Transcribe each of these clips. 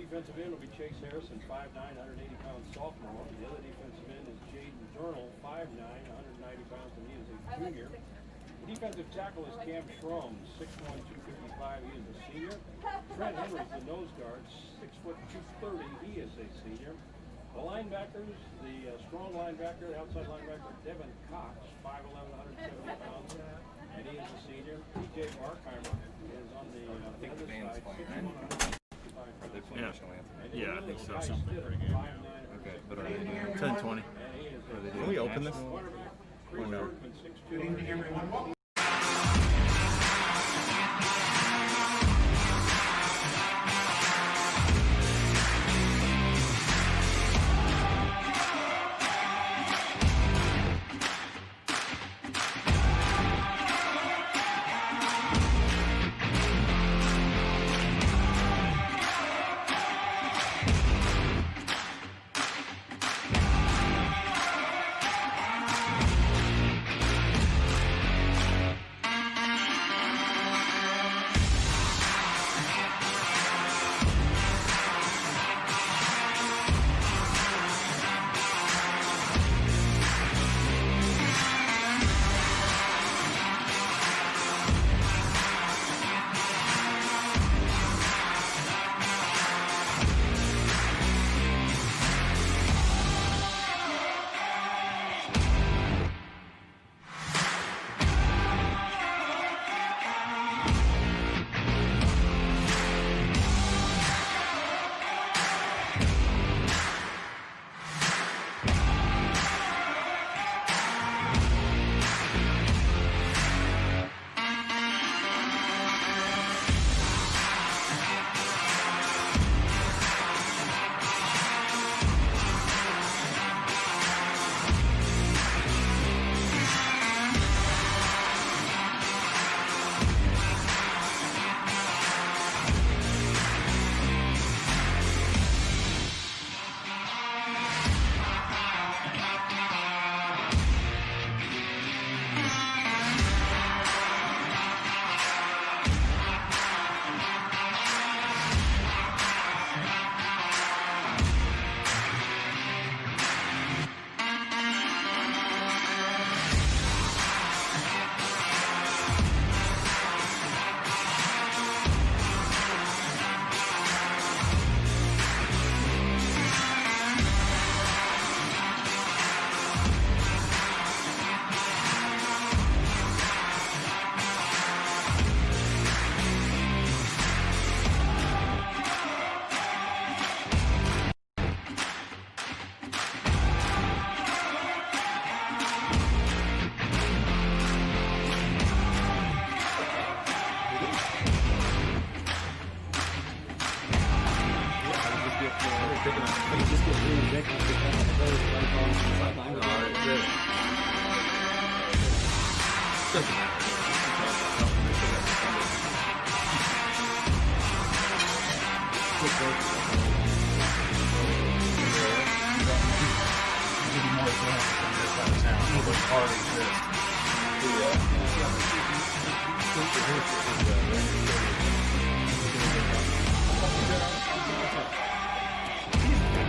Defensive end will be Chase Harrison, 5'9", 180-pound sophomore. The other defensive end is Jaden Journal, 5'9", 190 pounds, and he is a junior. The defensive tackle is Cam Schrum, 6'1", 255. He is a senior. Trent Henry is the nose guard, 6', 230. He is a senior. The linebackers, the strong linebacker, the outside linebacker, Devin Cox, 5'11", 170 pounds, and he is a senior. TJ Barkheimer is on the other side, 6'1", yeah. Yeah, I think so. Something pretty good. Okay, but are they doing 10-20. Can we open this? Or no?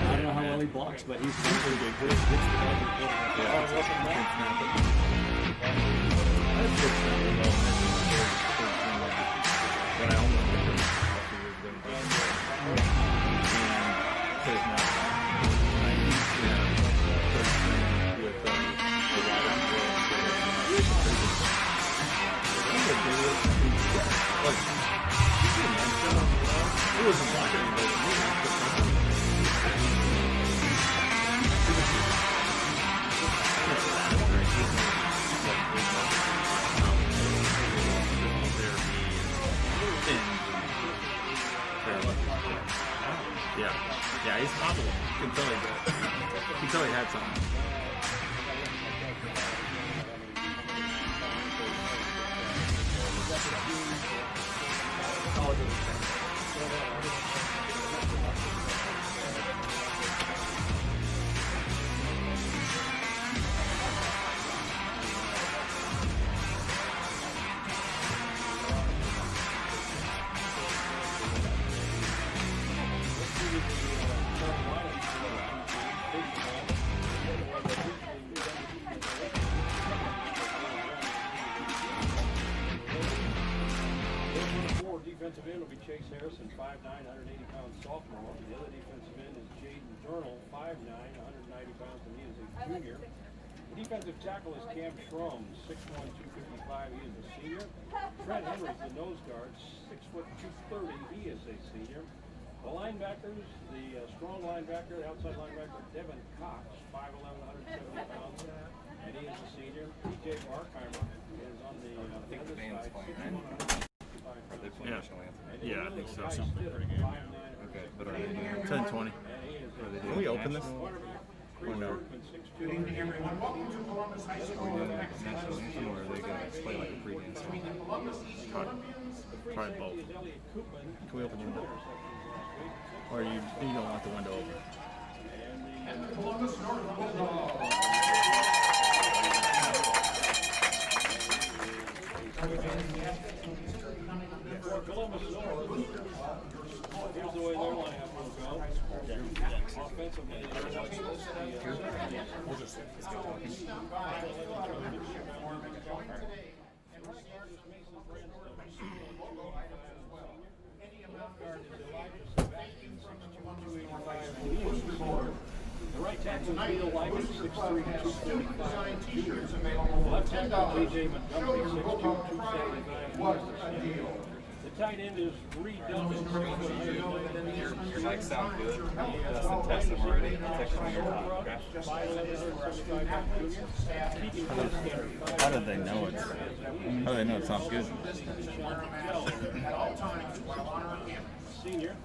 I don't know how well he blocks, but he's pretty good. It wasn't blocking anybody. Yeah, he's possible. You can tell he had something. defensive end will be Chase Harrison, 5'9", 180-pound sophomore. The other defensive end is Jaden Journal, 5'9", 190 pounds, and he is a junior. The defensive tackle is Cam Schrum, 6'1", 255. He is a senior. Trent Henry is the nose guard, 6', 230. He is a senior. The linebackers, the strong linebacker, the outside linebacker, Devin Cox, 5'11", 170 pounds, and he is a senior. TJ Barkheimer is on the other side, 6'1", Are they playing Yeah. national anthem? Yeah, I think so. Something pretty good. Okay, but are they doing? 10-20. Can we open this? Or no? Good evening, everyone. Welcome to Columbus High School. Are we doing national anthem, or are they going to play like a pregame song? Between the Columbus East Olympians Try both. Can we open your window? Or you don't want the window open? and the Columbus North Bulldogs. For Columbus North, here's the way their lineup will go. Offensively, the right tackle is Neil Lyman, 6'3", 245. Left tackle J.J. Montgomery, 6'2", 275. The tight end is Reed Duncan, 6'1". Your mics sound good. Dustin texted them already. Texted me your autograph. How did they know it? How do they know it sounds good? At all times while honoring him. Senior.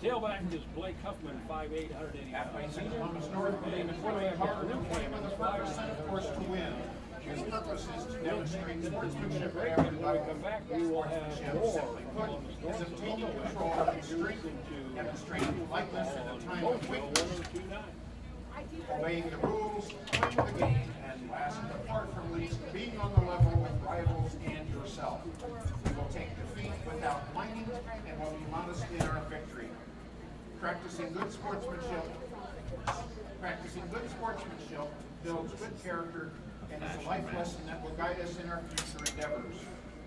The tailback is Blake Huffman, 5'8", 180 pounds. Facing Columbus North, the quarterback hard to play with a represent course to win. His purpose is to demonstrate sportsmanship at every When we level. come back, we will have more Columbus Is North. obtaining control of his strength, demonstrating lightness at the time of weakness, 1029. obeying the rules, playing the game, and last but far from least, being on the level with rivals and yourself. We will take defeat without whining and will be modest in our victory. Practicing good sportsmanship builds good character and is a life lesson that will guide us in our future endeavors.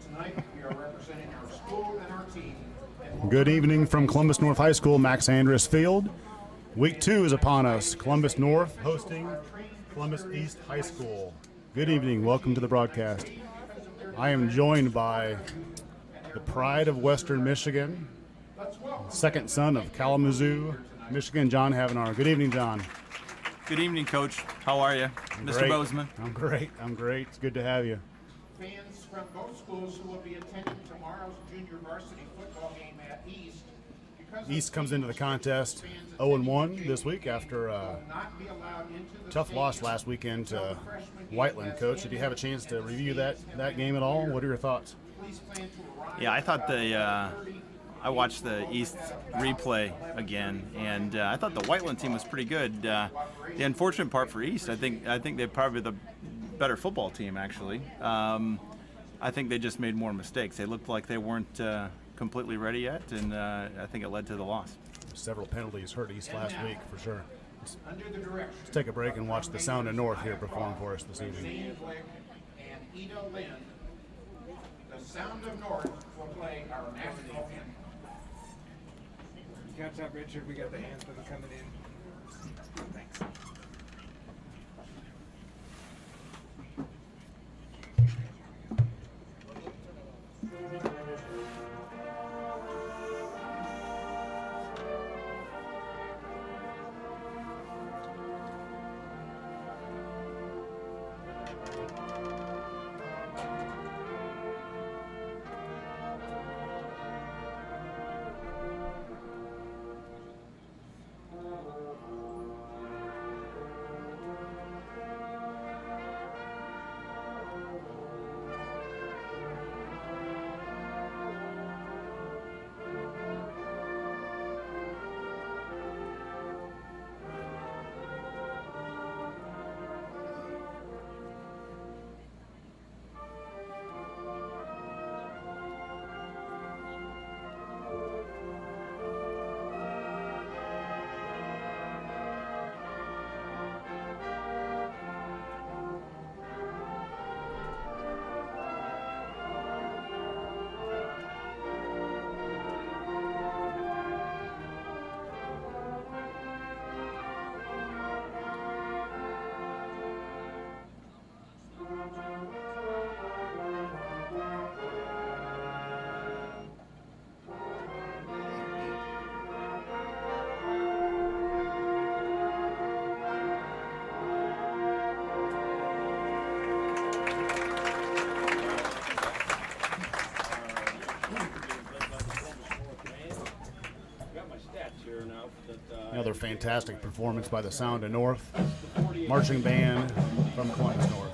Tonight, we are representing our school and our team. And Good evening from Columbus North High School, Max Andrus Field. Week 2 is upon us. Columbus North hosting Columbus East High School. Good evening. Welcome to the broadcast. I am joined by the pride of Western Michigan, second son of Kalamazoo, Michigan, John Havenar. Good evening, John. Good evening, Coach. How are you, Mr. Great. Bozeman? I'm great. It's good to have you. fans from both schools who will be attending tomorrow's junior varsity football game at East. Because East comes into the contest 0-1 this week after a not be allowed into the tough loss last weekend to Whiteland. Coach, did you have a chance to review that game at all? What are your thoughts? Please plan to arrive. Yeah, I thought I watched the East replay again, and I thought the Whiteland team was pretty good. The unfortunate part for East, I think they're probably the better football team, actually. I think they just made more mistakes. They looked like they weren't completely ready yet, and I think it led to the loss. Several penalties hurt East last week for sure. Under the direction Let's take a break and watch the Sound of North here perform for us this of evening. Zane Glick and Ida Lynn, the Sound of North will play our national anthem. Catch up, Richard. We got the anthem coming in. Thanks. Another fantastic performance by the Sound of North marching band from Columbus North.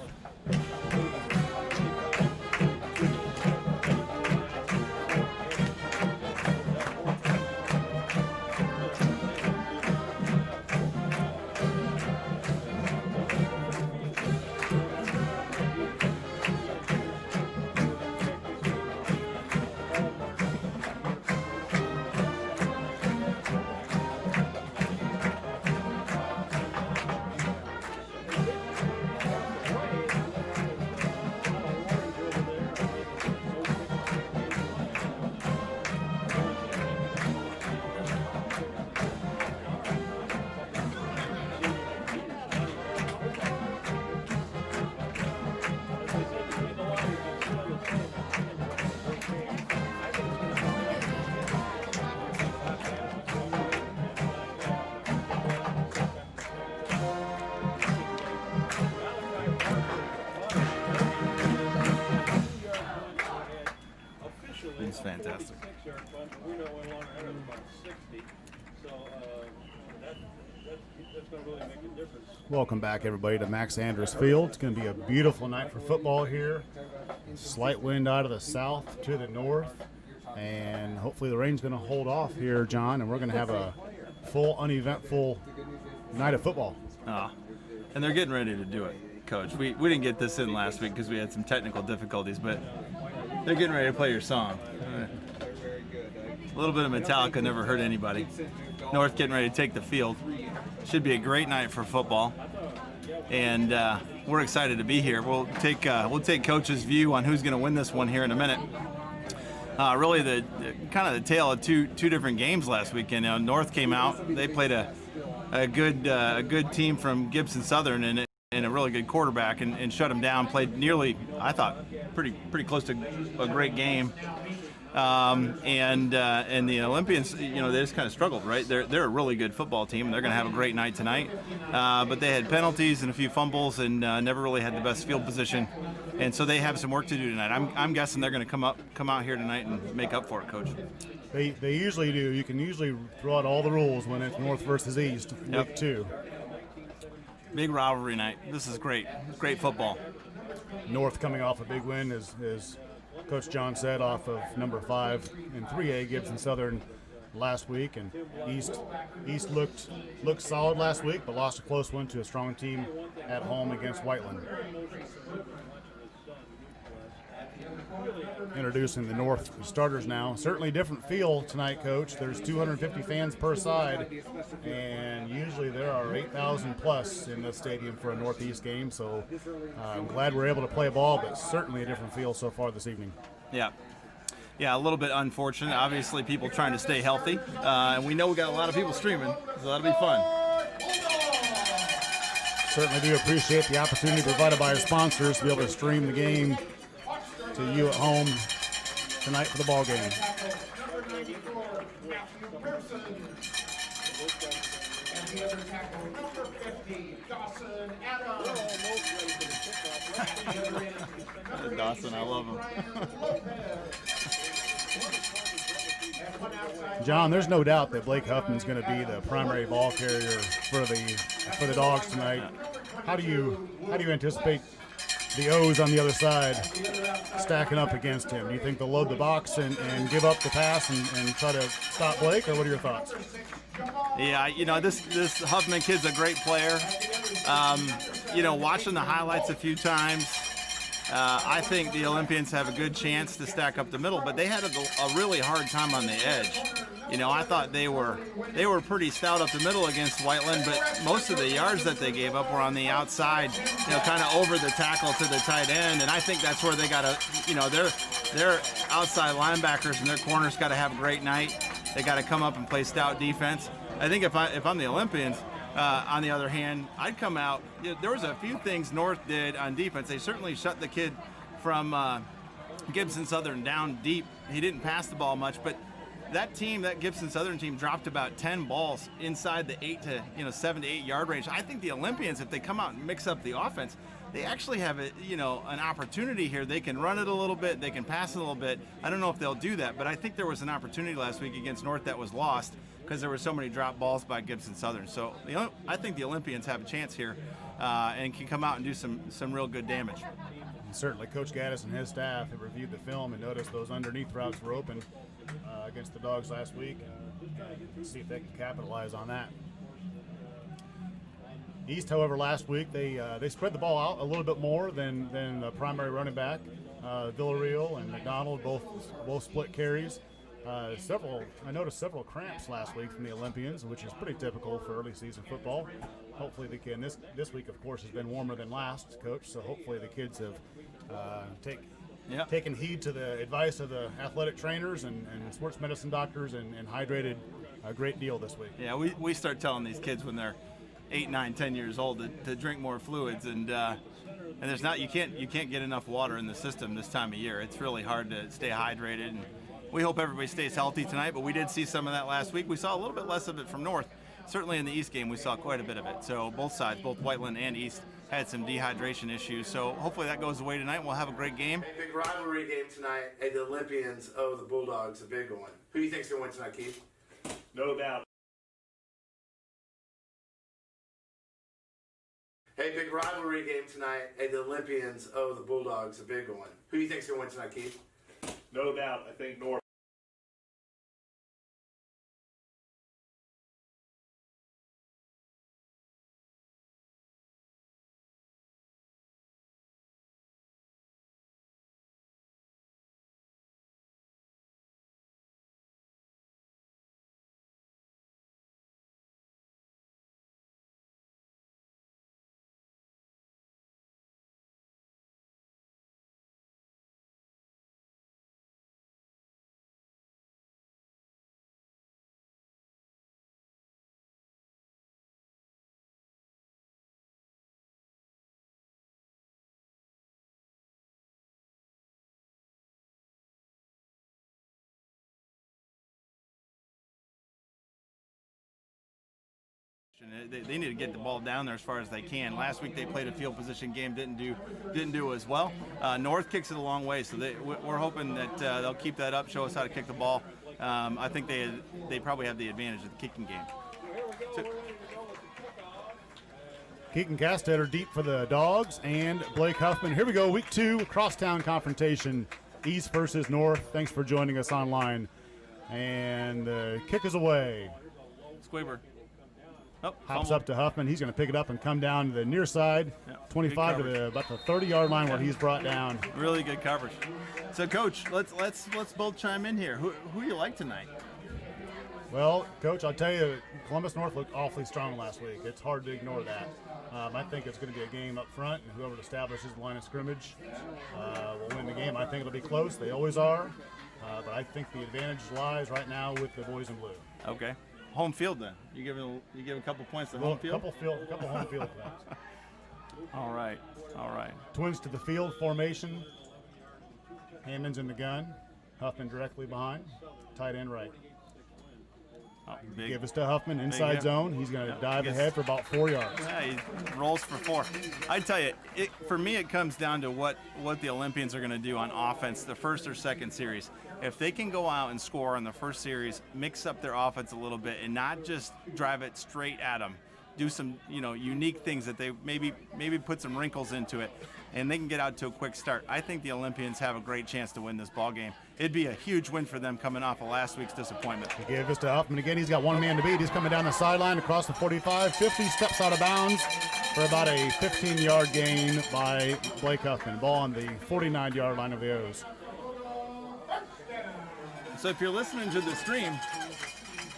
It's fantastic. We know one longer ahead of about 60. So that's going to really make a difference. Welcome back, everybody, to Max Andrus Field. It's going to be a beautiful night for football here. Slight wind out of the south to the north, and hopefully the rain's going to hold off here, John, and we're going to have a full, uneventful night of football. And they're getting ready to do it, Coach. We didn't get this in last week because we had some technical difficulties, but they're getting ready to play your song. A little bit of Metallica never hurt anybody. North getting ready to take the field. Should be a great night for football, and we're excited to be here. We'll take Coach's view on who's going to win this one here in a minute. Really, the kind of the tale of two different games last weekend. North came out. They played a good team from Gibson Southern and a really good quarterback and shut them down. Played nearly, I thought, pretty close to a great game. And the Olympians, they just kind of struggled, right? They're a really good football team. They're going to have a great night tonight. But they had penalties and a few fumbles and never really had the best field position. And so they have some work to do tonight. I'm guessing they're going to come out here tonight and make up for it, Coach. They usually do. You can usually throw out all the rules when it's North versus East, week 2. Big rivalry night. This is great. Great football. North coming off a big win, as Coach John said, off of number 5 in 3A, Gibson Southern, last week. And East looked solid last week, but lost a close one to a strong team at home against Whiteland. Introducing the North starters now. Certainly different feel tonight, Coach. There's 250 fans per side, and usually there are 8,000 plus in the stadium for a Northeast game. So I'm glad we're able to play ball, but certainly a different feel so far this evening. Yeah, a little bit unfortunate. Obviously, people trying to stay healthy, and we know we got a lot of people streaming, so that'll be fun. Certainly do appreciate the opportunity provided by our sponsors to be able to stream the game to you at home tonight for the ball game. Dawson, I love him. John, there's no doubt that Blake Huffman's going to be the primary ball carrier for the Dogs tonight. How do you anticipate the O's on the other side stacking up against him? Do you think they'll load the box and give up the pass and try to stop Blake, or what are your thoughts? Yeah, this Huffman kid's a great player. Watching the highlights a few times, I think the Olympians have a good chance to stack up the middle, but they had a really hard time on the edge. I thought they were pretty stout up the middle against Whiteland, but most of the yards that they gave up were on the outside, kind of over the tackle to the tight end, and I think that's where they got to, their outside linebackers and their corners got to have a great night. They got to come up and play stout defense. I think if I'm the Olympians, on the other hand, I'd come out. There was a few things North did on defense. They certainly shut the kid from Gibson Southern down deep. He didn't pass the ball much, but that Gibson Southern team dropped about 10 balls inside the 7 to 8 yard range. I think the Olympians, if they come out and mix up the offense, they actually have an opportunity here. They can run it a little bit, they can pass it a little bit. I don't know if they'll do that, but I think there was an opportunity last week against North that was lost. because there were so many drop balls by Gibson Southern. So I think the Olympians have a chance here and can come out and do some real good damage. And certainly Coach Gaddis and his staff have reviewed the film and noticed those underneath routes were open against the Dogs last week, and see if they can capitalize on that. East, however, last week they spread the ball out a little bit more than the primary running back. Villarreal and McDonald both split carries. I noticed several cramps last week from the Olympians, which is pretty typical for early season football. Hopefully they can. This week, of course, has been warmer than last, Coach. So hopefully the kids have taken heed to the advice of the athletic trainers and sports medicine doctors and hydrated a great deal this week. Yeah, we start telling these kids when they're 8, 9, 10 years old to drink more fluids, and there's not you can't get enough water in the system this time of year. It's really hard to stay hydrated, and we hope everybody stays healthy tonight. But we did see some of that last week. We saw a little bit less of it from North. Certainly in the East game, we saw quite a bit of it. So both sides, both Whiteland and East, had some dehydration issues. So hopefully that goes away tonight. We'll have a great game. Hey, big rivalry game tonight. Hey, the Olympians owe the Bulldogs a big one. Who do you think's gonna win tonight, Keith? No doubt. Hey, big rivalry game tonight. Hey, the Olympians owe the Bulldogs a big one. Who do you think's gonna win tonight, Keith? No doubt. I think North. They need to get the ball down there as far as they can. Last week they played a field position game, didn't do as well. North kicks it a long way, so we're hoping that they'll keep that up, show us how to kick the ball. I think they probably have the advantage of the kicking game. Keaton Castetter deep for the Dogs and Blake Huffman. Here we go, week 2, crosstown confrontation, East versus North. Thanks for joining us online. And the kick is away. Squaber. Oh, Hops up to Huffman. He's going to pick it up and come down to the near side, 25 to about the 30-yard line where he's brought down. Really good coverage. So, Coach, let's both chime in here. Who you like tonight? Well, Coach, I'll tell you, Columbus North looked awfully strong last week. It's hard to ignore that. I think it's going to be a game up front, and whoever establishes the line of scrimmage will win the game. I think it'll be close. They always are. But I think the advantage lies right now with the boys in blue. Okay. Home field then. You give a couple points to home field? Couple home field points. All right. Twins to the field formation. Hammond's in the gun. Huffman directly behind. Tight end right. Give us to Huffman, inside zone. He's going to dive ahead for about 4 yards. Yeah, he rolls for 4. I tell you, for me, it comes down to what the Olympians are going to do on offense the first or second series. If they can go out and score on the first series, mix up their offense a little bit, and not just drive it straight at them, do some unique things that they maybe put some wrinkles into it, and they can get out to a quick start. I think the Olympians have a great chance to win this ball game. It'd be a huge win for them coming off of last week's disappointment. He gave this to Huffman again. He's got one man to beat. He's coming down the sideline across the 45, 50, steps out of bounds for about a 15-yard gain by Blake Huffman. Ball on the 49-yard line of the O's. So if you're listening to the stream,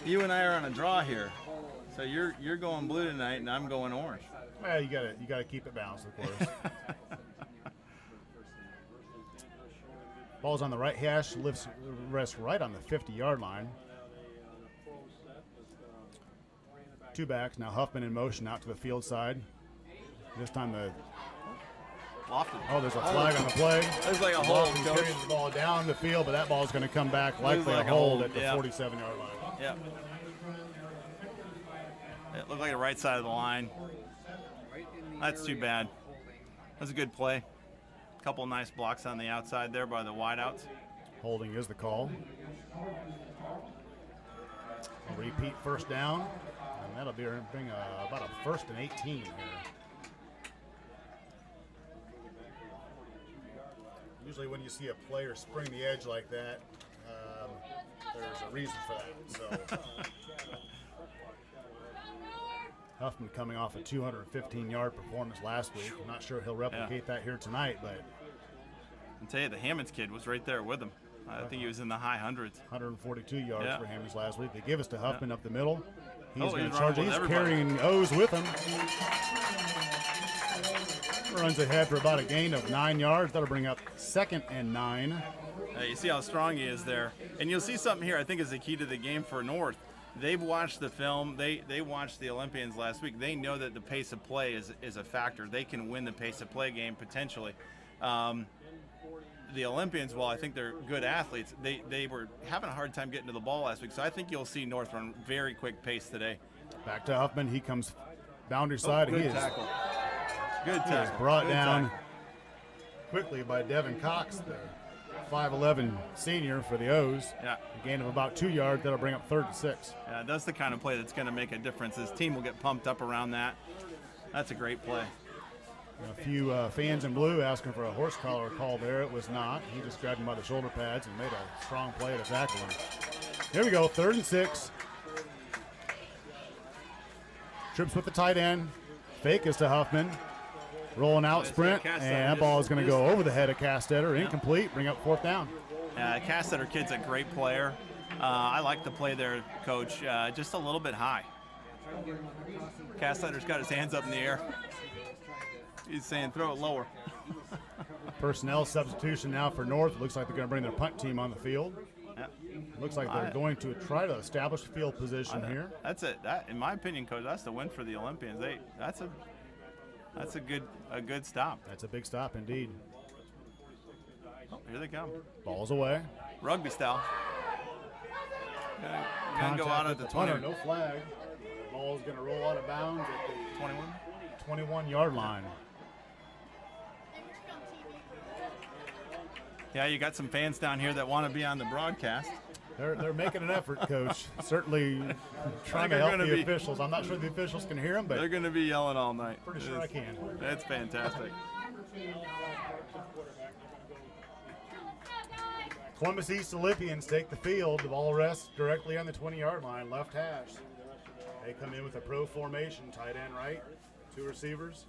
you and I are on a draw here. So you're going blue tonight, and I'm going orange. Well, you gotta keep it balanced, of course. Ball's on the right hash, rests right on the 50-yard line. 2 backs now. Huffman in motion out to the field side. This time the Lofton. there's a flag on the play. There's like a hold. Lofton carries the ball down the field, but that ball's going to come back likely like a hold at the 47-yard line. Yeah. It looked like the right side of the line. That's too bad. That's a good play. A couple nice blocks on the outside there by the wideouts. Holding is the call. A repeat first down, and that'll bring about a 1st and 18 here. Usually when you see a player spring the edge like that, there's a reason for that. So Huffman coming off a 215-yard performance last week. I'm not sure he'll replicate that here tonight, but I'll tell you, the Hammonds kid was right there with him. I think he was in the high hundreds. 142 yards for Hammonds last week. They give us to Huffman up the middle. He's going to he's charge. running He's with carrying O's with him. Runs ahead for about a gain of 9 yards. That'll bring up 2nd and 9. You see how strong he is there. And you'll see something here I think is the key to the game for North. They've watched the film. They watched the Olympians last week. They know that the pace of play is a factor. They can win the pace of play game potentially. The Olympians, while I think they're good athletes, they were having a hard time getting to the ball last week. So I think you'll see North run very quick pace today. Back to Huffman. He comes boundary side. Good he is tackle. Good He is tackle. brought Good down tackle. quickly by Devin Cox, the 5'11 senior for the O's. Yeah. A gain of about 2 yards. That'll bring up 3rd and 6. Yeah, that's the kind of play that's going to make a difference. His team will get pumped up around that. That's a great play. A few fans in blue asking for a horse collar call there. It was not. He just grabbed him by the shoulder pads and made a strong play to tackle him. Here we go, 3rd and 6. Trips with the tight end. Fake is to Huffman. Rolling out sprint, and that ball is going to go over the head of Castetter. Incomplete, bring up 4th down. Castetter kid's a great player. I like the play there, Coach. Just a little bit high. Castetter's got his hands up in the air. He's saying throw it lower. Personnel substitution now for North. Looks like they're going to bring their punt team on the field. Yeah. Looks like they're going to try to establish field position here. That's it. That, in my opinion, Coach, that's the win for the Olympians. That's a good stop. That's a big stop indeed. Oh, here they come. Ball's away. Rugby style. Gonna go out at the 20. No flag. Ball's going to roll out of bounds at the 21. 21-yard line. Yeah, you got some fans down here that want to be on the broadcast. They're making an effort, Coach. Certainly trying to help the officials. I'm not sure the officials can hear them, but they're going to be yelling all night. Pretty sure I can. That's fantastic. Columbus East Olympians take the field. The ball rests directly on the 20-yard line, left hash. They come in with a pro formation, tight end right, 2 receivers.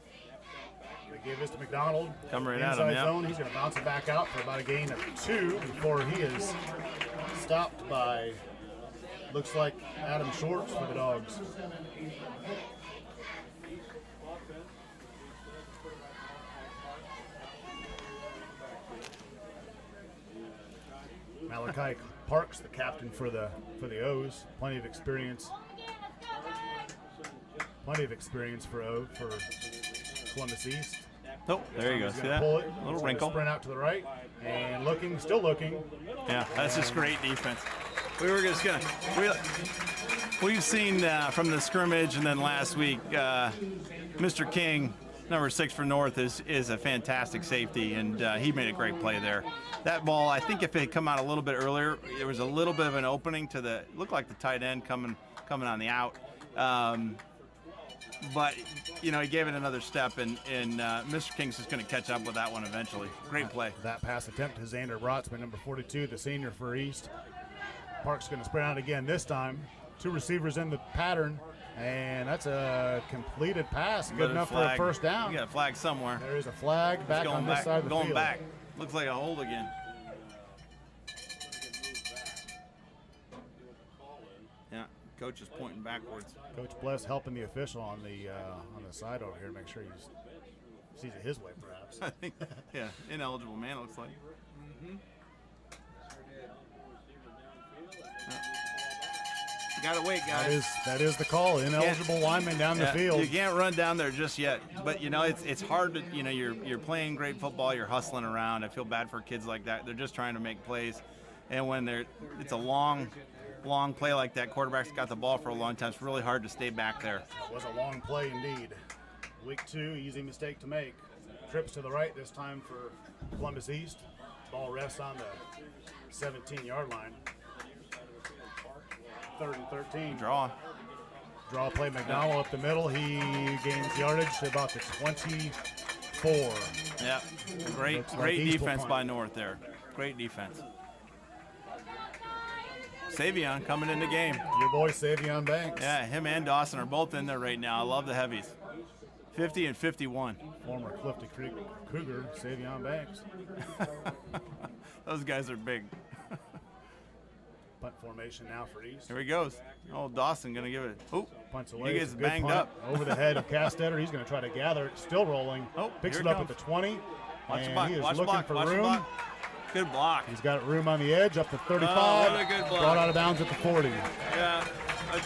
They give this to McDonald. Come right inside at him, yeah. zone. He's going to bounce it back out for about a gain of 2 before he is stopped by, looks like, Adam Shorts for the Dogs. Malachi Parks, the captain for the O's, plenty of experience for Columbus East. Oh, there you go. He's See gonna that? pull it. Little He's gonna wrinkle. Sprint out to the right and still looking. Yeah, that's just great defense. We've seen from the scrimmage and then last week, Mr. King, number 6 for North, is a fantastic safety, and he made a great play there. That ball, I think if it had come out a little bit earlier, there was a little bit of an opening to looked like the tight end coming on the out. But, he gave it another step, and Mr. King's just going to catch up with that one eventually. Great play. That pass attempt to Xander Brotzman, number 42, the senior for East. Park's going to sprint out again this time. 2 receivers in the pattern, and that's a completed pass. Good enough for a first down. You got a flag somewhere. There is a flag back on this side of the field. Going back. Looks like a hold again. Yeah, coach is pointing backwards. Coach Bless helping the official on the side over here to make sure he sees it his way, perhaps. I think, yeah, ineligible man, looks like. You gotta wait, guys. That is the call. Ineligible lineman down the field. You can't run down there just yet. But it's hard to you're playing great football. You're hustling around. I feel bad for kids like that. They're just trying to make plays, and when it's a long play like that, quarterback's got the ball for a long time. It's really hard to stay back there. It was a long play indeed. Week 2, easy mistake to make. Trips to the right this time for Columbus East. Ball rests on the 17-yard line. 3rd and 13. Draw. Draw play McDonald up the middle. He gains yardage to about the 24. Yeah. Great Looks like East will defense punt. by North there. Great defense. Savion coming in the game. Your boy Savion Banks. Yeah, him and Dawson are both in there right now. I love the heavies. 50 and 51. Former Clifton Creek Cougar, Savion Banks. Those guys are big. Punt formation now for East. Here he goes. Oh, Dawson going to give it. Oh, Punts away. he It's gets a good banged punt up. over the head of Castetter. He's going to try to gather it. Still rolling. Oh, Picks here it it up at comes. the 20. Watch the and block. he is Watch the looking block. for Watch the room. block. Good block. He's got room on the edge up to 35. Oh, what a good block. Brought out of bounds at the 40. Yeah, I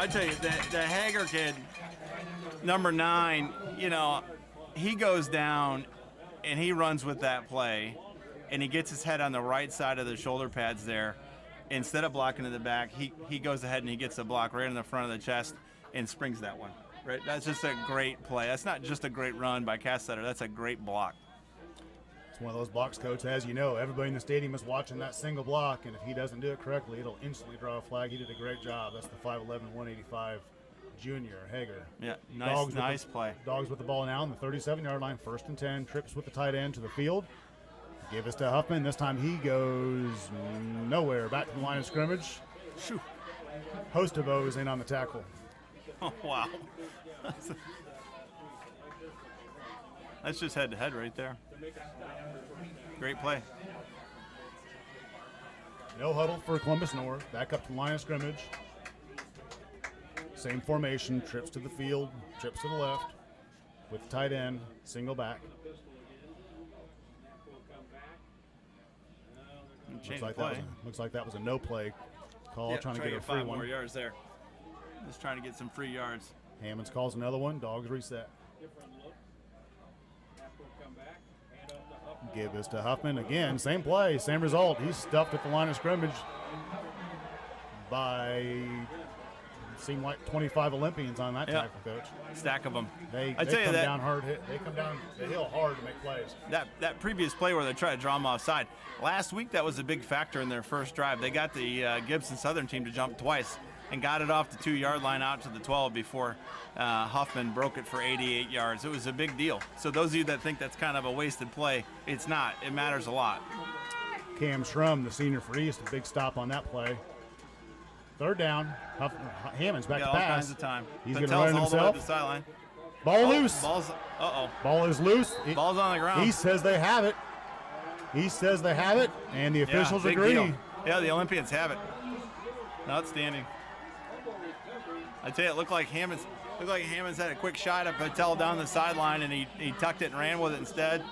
tell you, the Hager kid, number 9, you know, he goes down and he runs with that play, and he gets his head on the right side of the shoulder pads there. Instead of blocking in the back, he goes ahead and he gets a block right in the front of the chest and springs that one. Right, that's just a great play. That's not just a great run by Castetter. That's a great block. It's one of those blocks, Coach. As you know, everybody in the stadium is watching that single block, and if he doesn't do it correctly, it'll instantly draw a flag. He did a great job. That's the 5'11", 185 junior, Hager. Yeah, nice play. Dogs with the ball now on the 37-yard line, 1st and 10. Trips with the tight end to the field. Give us to Huffman. This time he goes nowhere. Back to the line of scrimmage. Shoo. Host of O's in on the tackle. Oh, wow. That's just head-to-head right there. Great play. No huddle for Columbus North. Back up to the line of scrimmage. Same formation. Trips to the field. Trips to the left. With the tight end. Single back. Change the play. Looks like that was a no play call. Yeah, trying to get a free 5 one. more yards there. Just trying to get some free yards. Hammonds calls another one. Dogs reset. Give this to Huffman again. Same play, same result. He's stuffed at the line of scrimmage by seemed like 25 Olympians on that tackle, Coach. Stack of them. They I tell you come that down hard. They come down the hill hard to make plays. that previous play where they tried to draw them offside. Last week that was a big factor in their first drive. They got the Gibson Southern team to jump twice and got it off the 2-yard line out to the 12 before Huffman broke it for 88 yards. It was a big deal. So those of you that think that's kind of a wasted play, it's not. It matters a lot. Cam Schrum, the senior for East, a big stop on that play. 3rd down. Hammond's back Got to all pass. kinds of time. He's going to Patel's run it all the way up himself. the sideline. Ball loose. Ball's Ball is loose. Ball's on the ground. He says they have it. He says they have it, and the officials big agree. deal. Yeah, the Olympians have it. Outstanding. I tell you, it looked like Hammond's had a quick shot at Patel down the sideline, and he tucked it and ran with it instead.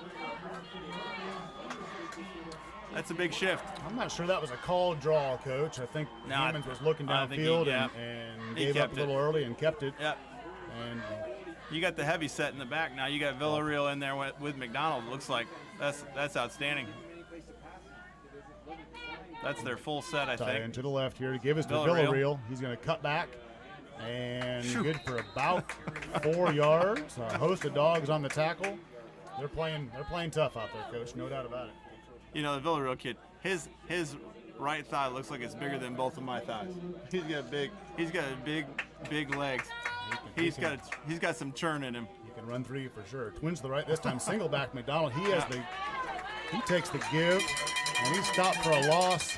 That's a big shift. I'm not sure that was a called draw, Coach. I think No, Hammonds was looking I think downfield he and He gave up kept a little it. early and kept it. Yep. And You got the heavy set in the back now. You got Villarreal in there with McDonald. Looks like that's outstanding. That's their full set, I tight think. end to the left here to give us to Villarreal. Villarreal. He's going to cut back and Shoo. good for about 4 yards. A host of dogs on the tackle. They're playing tough out there, Coach. No doubt about it. You know, the Villarreal kid, his right thigh looks like it's bigger than both of my thighs. He's got big legs. He's got some churn in him. He can run through you for sure. Twins to the right. This time single back McDonald. He takes the give, and he's stopped for a loss.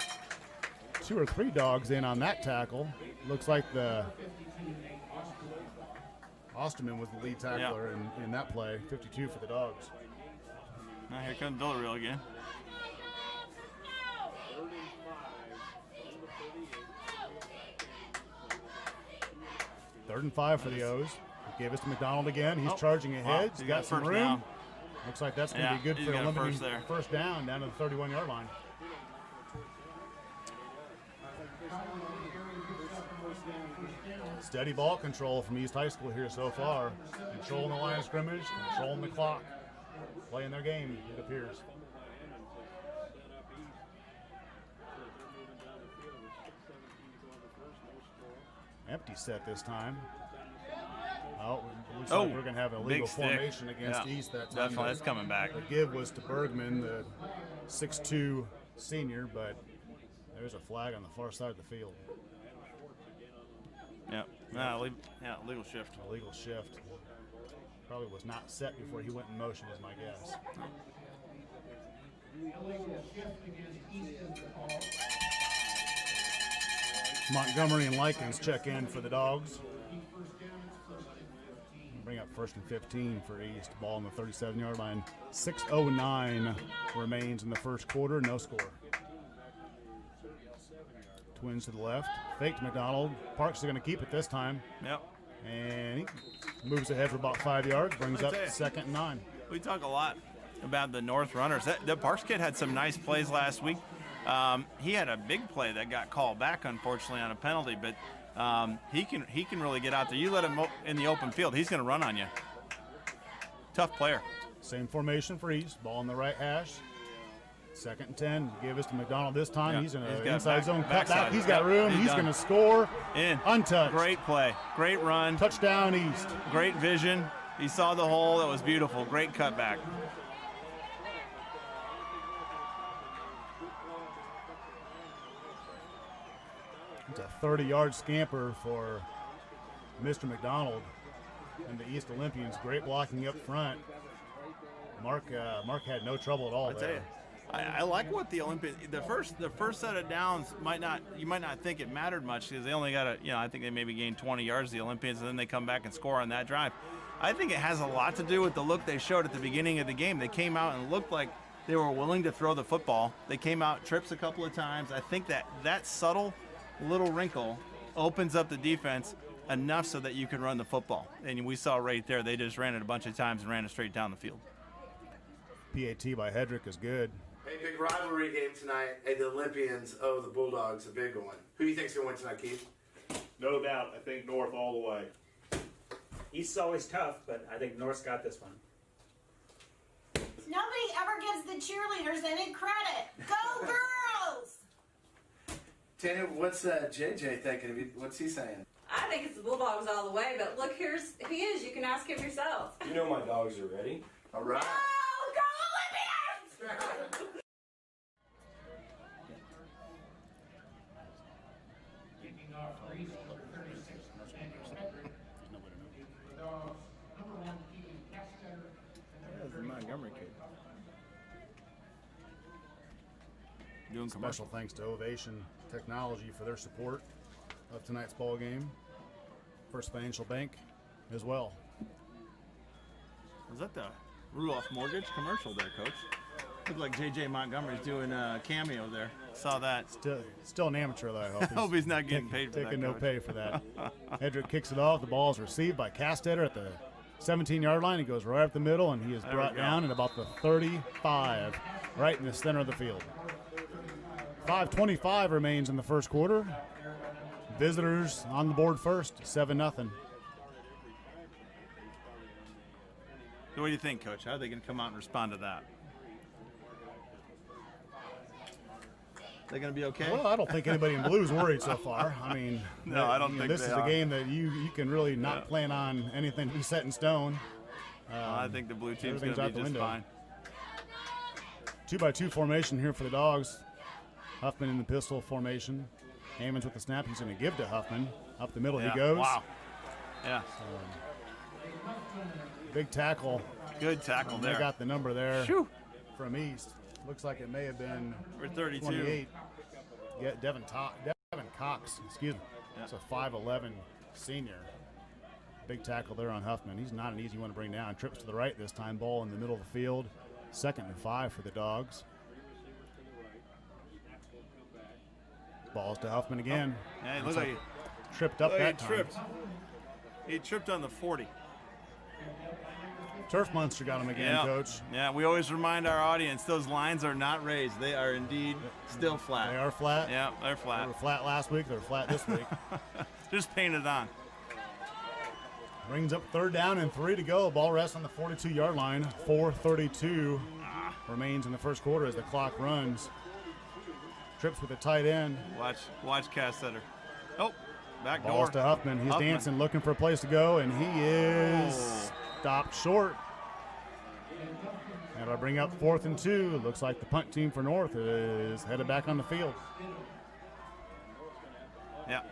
2 or 3 dogs in on that tackle. Looks like the Osterman was the lead tackler in that play. 52 for the dogs. Now here comes Villarreal again. Third and 5 for the O's. He gave us to McDonald again. He's charging ahead. Wow, He's he got got some first room. down. Looks like that's going to Yeah, be good he's for got a limiting first there. first down to the 31-yard line. Steady ball control from East High School here so far. Controlling the line of scrimmage, controlling the clock. Playing their game, it appears. Empty set this time. Oh, it looks like we're going to have a big legal stick. formation against Yeah, East that time. definitely, that's coming back. The give was to Bergman, the 6'2 senior, but There's a flag on the far side of the field. Yeah, legal shift. Illegal shift. Probably was not set before he went in motion, is my guess. Montgomery and Likens check in for the Dogs. Bring up 1st and 15 for East. Ball on the 37-yard line. 6:09 remains in the first quarter. No score. Twins to the left. Fake to McDonald. Parks is going to keep it this time. Yep. And he moves ahead for about 5 yards. Brings up tell you. 2nd and 9. We talk a lot about the North runners. The Parks kid had some nice plays last week. He had a big play that got called back, unfortunately, on a penalty, but he can really get out there. You let him in the open field, he's going to run on you. Tough player. Same formation for East. Ball on the right hash. 2nd and 10. Give us to McDonald this time. Yeah. He's in He's an got inside zone cutback. backside. He's got room. He's done. going to score. In. Untouched. Great play. Great run. Touchdown East. Great vision. He saw the hole. That was beautiful. Great cutback. It's a 30-yard scamper for Mr. McDonald and the East Olympians. Great blocking up front. Mark had no trouble at all I tell you, there. I like what the Olympians. The first set of downs you might not think it mattered much because they only got I think they maybe gained 20 yards, the Olympians, and then they come back and score on that drive. I think it has a lot to do with the look they showed at the beginning of the game. They came out and looked like they were willing to throw the football. They came out trips a couple of times. I think that subtle little wrinkle opens up the defense enough so that you can run the football. And we saw right there, they just ran it a bunch of times and ran it straight down the field. PAT by Hedrick is good. Hey, big rivalry game tonight. Hey, the Olympians owe the Bulldogs a big one. Who do you think's going to win tonight, Keith? No doubt. I think North all the way. East's always tough, but I think North's got this one. Nobody ever gives the cheerleaders any credit. Go girls! Tanya, what's JJ thinking? What's he saying? I think it's the Bulldogs all the way, but look, here's who he is. You can ask him yourself. You know my dogs are ready. All right. Oh, go Olympians! Kicking off for East, number 36, Nathaniel Hedrick. The Dogs, number 1, Keegan Castetter. That's the Montgomery kid. Doing commercial. Special thanks to Ovation Technology for their support of tonight's ball game. First Financial Bank as well. Was that the Rudolph Mortgage commercial there, Coach? Looked like J.J. Montgomery's doing a cameo there. Saw that. Still an amateur, though, I hope. Hope he's not getting paid for that. Taking no Coach. pay for that. Hedrick kicks it off. The ball is received by Castetter at the 17-yard line. He goes right up the middle, and he is There we brought go. down at about the 35, right in the center of the field. 5:25 remains in the first quarter. Visitors on the board first, 7-0. So what do you think, Coach? How are they going to come out and respond to that? They going to be okay? Well, I don't think anybody in blue is worried so far. I mean, No, I don't think this they is are. a game that you can really not plan on anything to be set in stone. I think the blue team's going everything's to out be the just window. fine. 2-by-2 formation here for the Dogs. Huffman in the pistol formation. Hammonds with the snap. He's going to give to Huffman. Up the middle Yeah. he goes. Wow. Yeah. Big tackle. Good tackle They there. got the number there Shoo. from East. Looks like it may have been We're 32. 28. Yeah, Devin Cox, excuse me. Yeah. It's a 5'11 senior. Big tackle there on Huffman. He's not an easy one to bring down. Trips to the right this time. Ball in the middle of the field. 2nd and 5 for the Dogs. Balls to Huffman again. Yeah, it looked like Tripped up that he time. tripped. He tripped on the 40. Turf Monster got him again, Yeah. Coach. Yeah, we always remind our audience those lines are not raised. They are indeed still flat. They are flat. Yeah, they're They flat. were flat last week. They're flat this week. Just painted on. Brings up 3rd down and 3 to go. Ball rests on the 42-yard line. 4:32 remains in the first quarter as the clock runs. Trips with a tight end. Watch Castetter. Oh, back door. Balls to Huffman. He's Huffman. dancing, looking for a place to go, and he is Oh. stopped short. And I'll bring up 4th and 2. Looks like the punt team for North is headed back on the field. Yeah.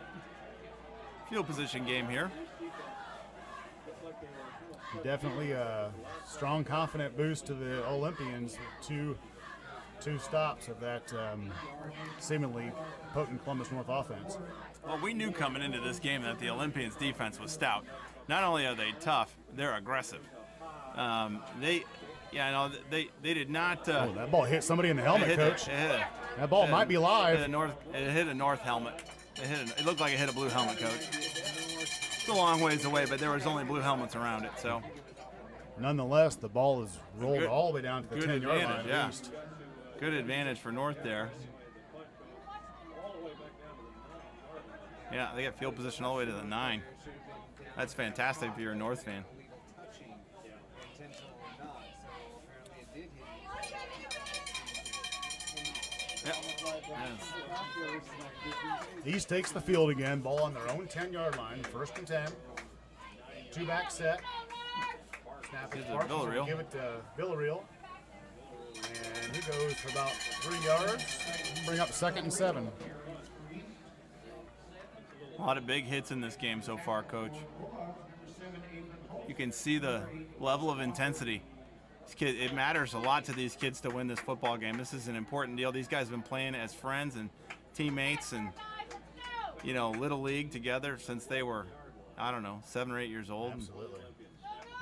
Field position game here. Definitely a strong, confident boost to the Olympians. Two stops of that seemingly potent Columbus North offense. Well, we knew coming into this game that the Olympians' defense was stout. Not only are they tough, they're aggressive. They did not. That ball hit somebody in the helmet, Coach. That ball might be live. It hit a North helmet. It looked like it hit a blue helmet, Coach. It's a long ways away, but there was only blue helmets around it. So, nonetheless, the ball is rolled all the way down to the 10-yard line at yeah. least. Good advantage for North there. Yeah, they got field position all the way to the 9. That's fantastic if you're a North fan. East takes the field again. Ball on their own 10-yard line. 1st and 10. 2-back set. Snap it. Villarreal. Give it to Villarreal. And he goes for about 3 yards. Bring up 2nd and 7. A lot of big hits in this game so far, Coach. You can see the level of intensity. It matters a lot to these kids to win this football game. This is an important deal. These guys have been playing as friends and teammates and, Little League together since they were, 7 or 8 years old. Absolutely.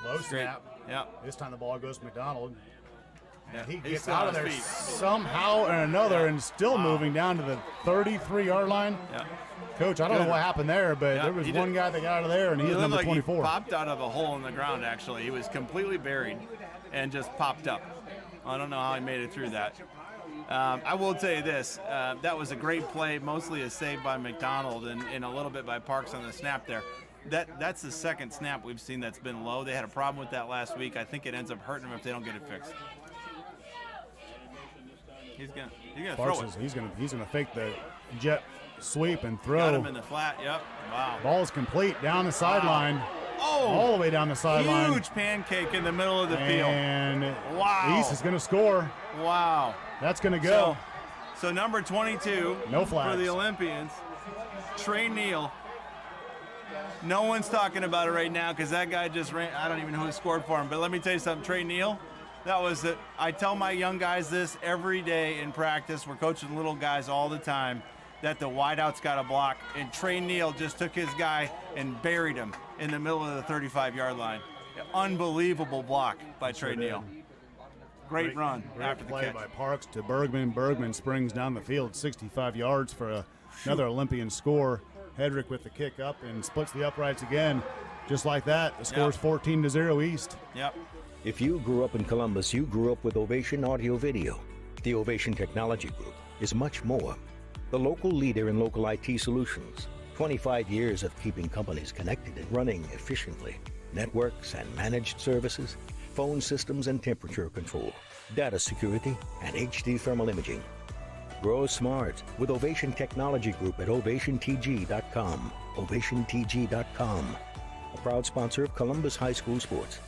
Low snap. Yeah. This time the ball goes to McDonald. Yeah. He gets out of there somehow or another and still moving down to the 33-yard line. Yeah. Coach, I don't know what happened there, but there was one guy that got out of there, and he is number 24. He popped out of a hole in the ground, actually. He was completely buried and just popped up. I don't know how he made it through that. I will tell you this. That was a great play, mostly a save by McDonald and a little bit by Parks on the snap there. That's the second snap we've seen that's been low. They had a problem with that last week. I think it ends up hurting them if they don't get it fixed. He's gonna throw it. He's gonna fake the jet sweep and throw. Got him in the flat. Yep. Wow. Ball's complete down the sideline. Oh, all the way down the sideline. Huge pancake in the middle of the field. And wow. East is gonna score. Wow. That's gonna go. So number 22. No flags for the Olympians. Trey Neal. No one's talking about it right now because that guy just ran. I don't even know who scored for him. But let me tell you something. Trey Neal. That was it. I tell my young guys this every day in practice. We're coaching little guys all the time that the wideout's got a block. And Trey Neal just took his guy and buried him in the middle of the 35-yard line. Unbelievable block by Trey Neal. Great run after the play catch. by Parks to Bergman. Bergman springs down the field 65 yards for another Olympian score. Hedrick with the kick up and splits the uprights again. Just like that, the score's 14-0 East. Yep. If you grew up in Columbus, you grew up with Ovation Audio Video. The Ovation Technology Group is much more. The local leader in local IT solutions. 25 years of keeping companies connected and running efficiently. Networks and managed services, phone systems and temperature control, data security, and HD thermal imaging. Grow smart with Ovation Technology Group at ovationtg.com. ovationtg.com. A proud sponsor of Columbus High School Sports.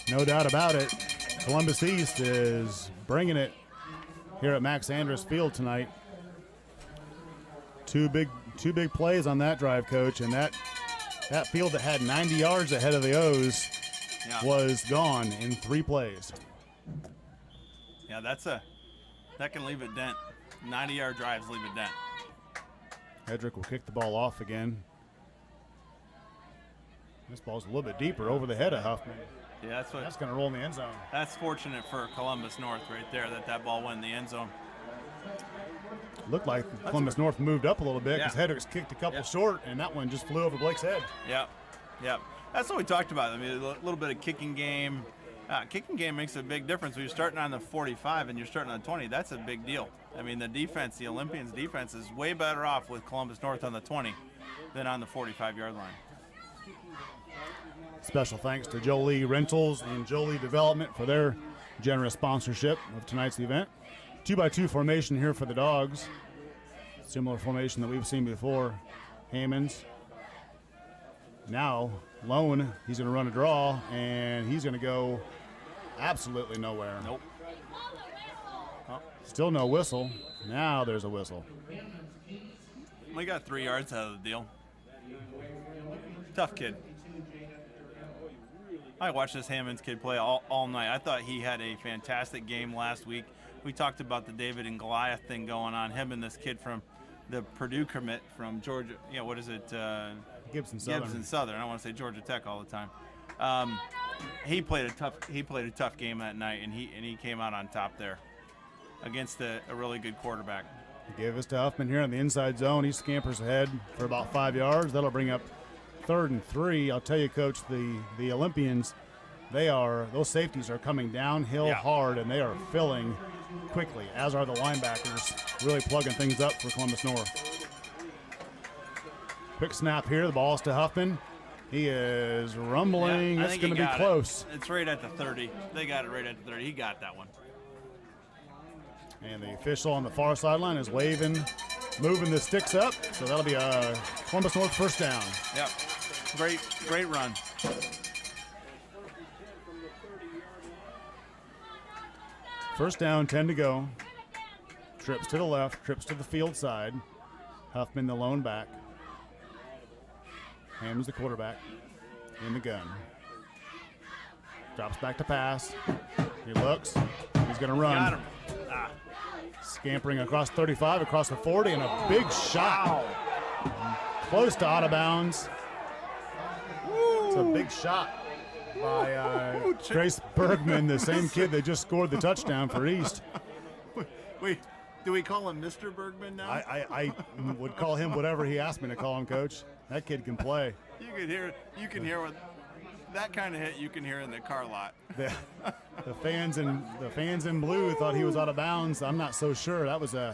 No doubt about it. Columbus East is bringing it here at Max Andrus Field tonight. Two big plays on that drive, Coach, and that field that had 90 yards ahead of the O's was gone in 3 plays. Yeah, that can leave a dent. 90-yard drives leave a dent. Hedrick will kick the ball off again. This ball's a little bit deeper over the head of Huffman. Yeah, that's going to roll in the end zone. That's fortunate for Columbus North right there that ball went in the end zone. Looked like Columbus North moved up a little bit because Hedrick's kicked a couple short, and that one just flew over Blake's head. Yep. That's what we talked about. I mean, a little bit of kicking game. Kicking game makes a big difference. When you're starting on the 45 and you're starting on the 20, that's a big deal. I mean, the Olympians' defense is way better off with Columbus North on the 20 than on the 45-yard line. Special thanks to Jolie Rentals and Jolie Development for their generous sponsorship of tonight's event. 2-by-2 formation here for the Dogs. Similar formation that we've seen before. Hammonds. Now, Lone, he's going to run a draw, and he's going to go absolutely nowhere. Nope. Still no whistle. Now there's a whistle. We got 3 yards out of the deal. Tough kid. I watched this Hammonds kid play all night. I thought he had a fantastic game last week. We talked about the David and Goliath thing going on. Him and this kid from the Purdue commit from Georgia. Yeah, what is it? Gibson Southern. Gibson Southern. I want to say Georgia Tech all the time. He played a tough game that night, and he came out on top there against a really good quarterback. Give us to Huffman here in the inside zone. He scampers ahead for about 5 yards. That'll bring up 3rd and 3. I'll tell you, Coach, the Olympians, those safeties are coming downhill hard, and they are filling quickly, as are the linebackers, really plugging things up for Columbus North. Quick snap here. The ball's to Huffman. He is rumbling. Yeah, it's going to be close. It's right at the 30. They got it right at the 30. He got that one. And the official on the far sideline is waving, moving the sticks up. So that'll be a Columbus North first down. Yep. Great run. First down, 10 to go. Trips to the left, trips to the field side. Huffman the lone back. Hammonds the quarterback in the gun. Drops back to pass. He looks. He's going to run. Got him. Scampering across 35, across the 40, and a big shot. Close to out of bounds. It's a big shot by Trace Bergman, the same kid that just scored the touchdown for East. Wait, do we call him Mr. Bergman now? I would call him whatever he asked me to call him, Coach. That kid can play. You can hear what that kind of hit you can hear in the car lot. The fans in blue thought he was out of bounds. I'm not so sure. That was a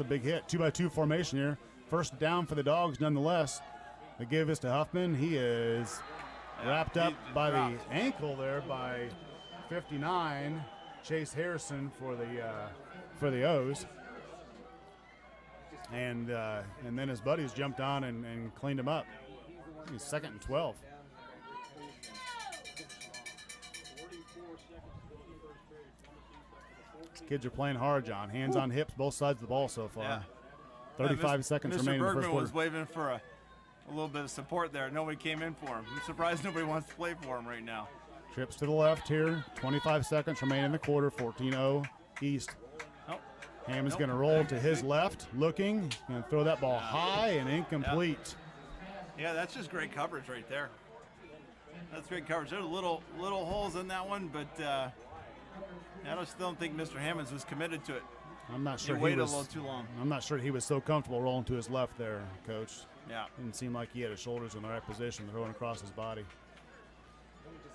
big hit. 2-by-2 formation here. First down for the Dogs, nonetheless. They give this to Huffman. He is wrapped up by the ankle there by 59, Chase Harrison for the O's. And then his buddies jumped on and cleaned him up. He's 2nd and 12. These kids are playing hard, John. Hands on hips, both sides of the ball so far. Yeah. 35 seconds remaining in the first Bergman quarter. was waving for a little bit of support there. Nobody came in for him. I'm surprised nobody wants to play for him right now. Trips to the left here. 25 seconds remaining in the quarter. 14-0 East. Hammond's going to roll to his left, looking, going to throw that ball high and incomplete. Yeah, that's just great coverage right there. That's great coverage. There's little holes in that one, but I just don't think Mr. Hammonds was committed to it. I'm not sure he waited a little too long. I'm not sure he was so comfortable rolling to his left there, Coach. Yeah. Didn't seem like he had his shoulders in the right position, throwing across his body.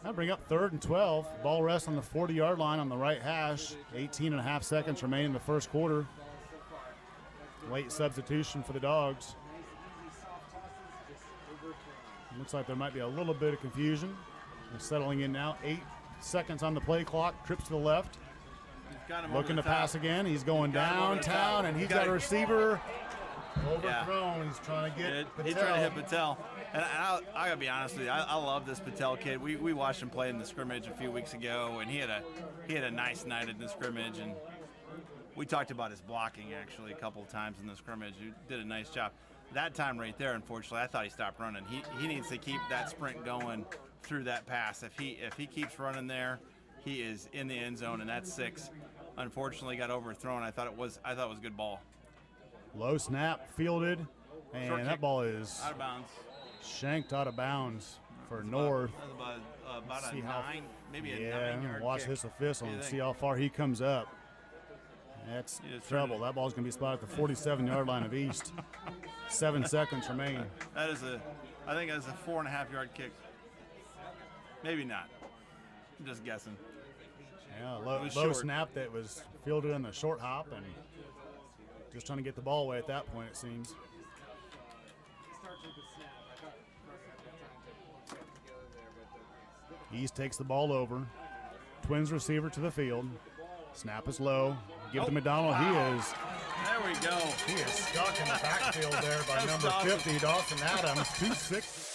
That'll bring up 3rd and 12. Ball rests on the 40-yard line on the right hash. 18.5 seconds remaining in the first quarter. Late substitution for the Dogs. Looks like there might be a little bit of confusion. They're settling in now. 8 seconds on the play clock. Trips to the left. Looking to pass again. He's going downtown, and he's got a receiver overthrown. Yeah. He's trying to get Patel. He's trying to hit Patel. And I got to be honest with you, I love this Patel kid. We watched him play in the scrimmage a few weeks ago, and he had a nice night in the scrimmage. And we talked about his blocking, actually, a couple of times in the scrimmage. He did a nice job. That time right there, unfortunately, I thought he stopped running. He needs to keep that sprint going through that pass. If he keeps running there, he is in the end zone, and that's 6. Unfortunately, got overthrown. I thought it was a good ball. Low snap, fielded, and that ball is out of bounds. Shanked out of bounds for North. About a 9, maybe a 9-yard watch kick. this official and see how far he comes up. That's trouble. That ball's going to be spotted at the 47-yard line of East. 7 seconds remain. I think that's a 4.5-yard kick. Maybe not. I'm just guessing. Yeah, low snap that was fielded on the short hop and just trying to get the ball away at that point, it seems. East takes the ball over. Twins receiver to the field. Snap is low. Give it to McDonald. He is. There we go. He is stuck in the backfield there by That's number awesome. 50, Dawson Adams. 2-6.